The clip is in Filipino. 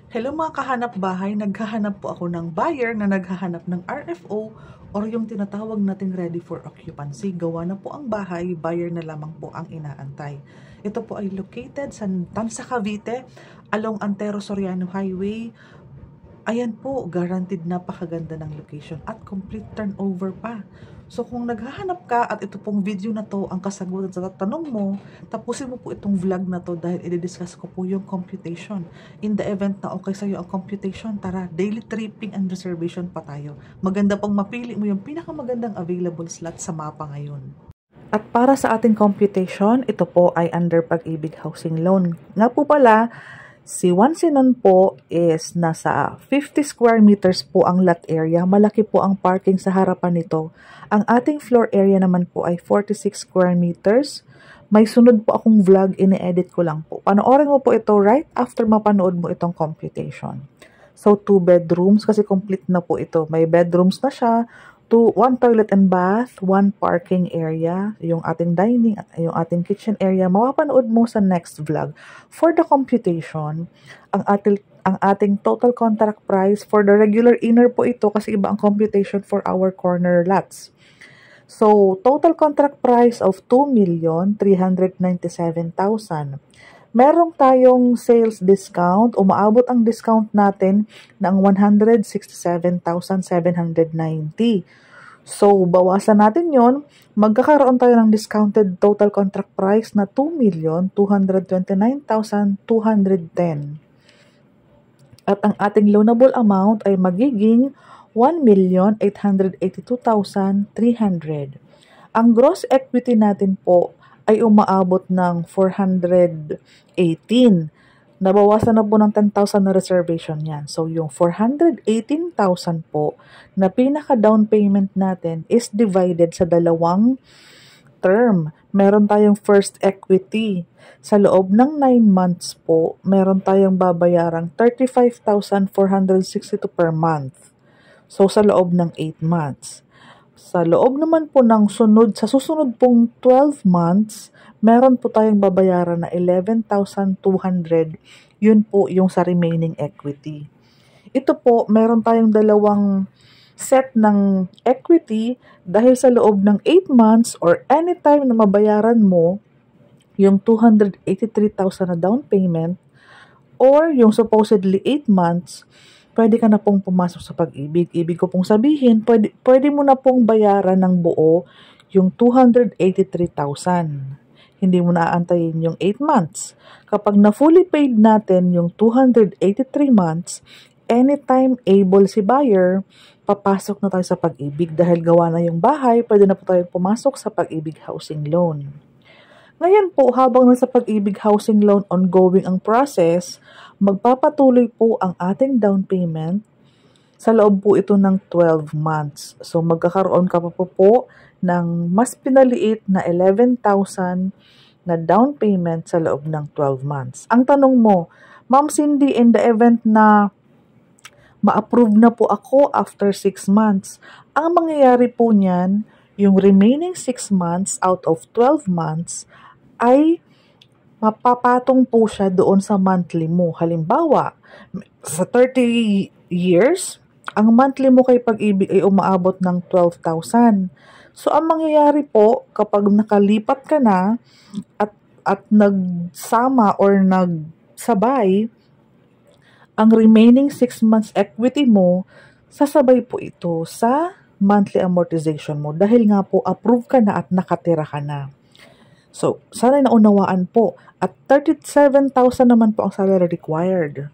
Hello mga kahanap bahay, naghahanap po ako ng buyer na naghahanap ng RFO or yung tinatawag nating ready for occupancy. Gawa na po ang bahay, buyer na lamang po ang inaantay. Ito po ay located sa Tansa, Cavite, along Antero Soriano Highway. Ayan po, guaranteed napakaganda ng location at complete turnover pa. So kung naghahanap ka at ito pong video na to ang kasagutan sa tanong mo, tapusin mo po itong vlog na to dahil i-discuss ko po yung computation. In the event na okay sa'yo ang computation, tara, daily tripping and reservation pa tayo. Maganda pong mapili mo yung pinakamagandang available slot sa mapa ngayon. At para sa ating computation, ito po ay under Pag-ibig Housing Loan. Nga po pala, si Wansinon po is nasa 50 square meters po ang lot area. Malaki po ang parking sa harapan nito. Ang ating floor area naman po ay 46 square meters. May sunod po akong vlog, ini-edit ko lang po. Panoorin mo po ito right after mapanood mo itong computation. So, 2 bedrooms kasi complete na po ito. May bedrooms na siya. 1 toilet and bath, 1 parking area, yung ating dining at yung ating kitchen area, mapapanood mo sa next vlog. For the computation, ang ating total contract price for the regular inner po ito kasi iba ang computation for our corner lots. So, total contract price of 2,397,000. Merong tayong sales discount, umaabot ang discount natin ng 167,790. So, bawasan natin yon, magkakaroon tayo ng discounted total contract price na 2,229,210. At ang ating loanable amount ay magiging 1,882,300. Ang gross equity natin po ay umaabot ng 418. Nabawasan na po ng 10,000 na reservation yan. So, yung 418,000 po na pinaka-down payment natin is divided sa dalawang term. Meron tayong first equity. Sa loob ng 9 months po, meron tayong babayarang 35,462 per month. So, sa loob ng 8 months. Sa loob naman po ng sa susunod pong 12 months, meron po tayong babayaran na 11,200. Yun po yung sa remaining equity. Ito po, meron tayong dalawang set ng equity dahil sa loob ng 8 months or anytime na mabayaran mo yung 283,000 na down payment or yung supposedly 8 months, pwede ka na pong pumasok sa Pag-ibig. Ibig ko pong sabihin, pwede mo na pong bayaran ng buo yung 283,000. Hindi mo na aantayin yung 8 months. Kapag na fully paid natin yung 283 months, anytime able si buyer, papasok na tayo sa Pag-ibig dahil gawa na yung bahay, pwede na po tayo pumasok sa Pag-ibig Housing Loan. Ngayon po, habang nasa Pag-ibig Housing Loan ongoing ang process, magpapatuloy po ang ating down payment sa loob po ito ng 12 months. So, magkakaroon ka pa po ng mas pinaliit na 11,000 na down payment sa loob ng 12 months. Ang tanong mo, Ma'am Cindy, in the event na ma-approve na po ako after 6 months, ang mangyayari po niyan, yung remaining 6 months out of 12 months ay mapapatong po siya doon sa monthly mo. Halimbawa, sa 30 years, ang monthly mo kay Pag-ibig ay umaabot ng 12,000. So, ang mangyayari po, kapag nakalipat ka na at nagsama or nagsabay, ang remaining 6 months equity mo, sasabay po ito sa monthly amortization mo dahil nga po approve ka na at nakatira ka na. So, sana naunawaan po. At 37,000 naman po ang salary required.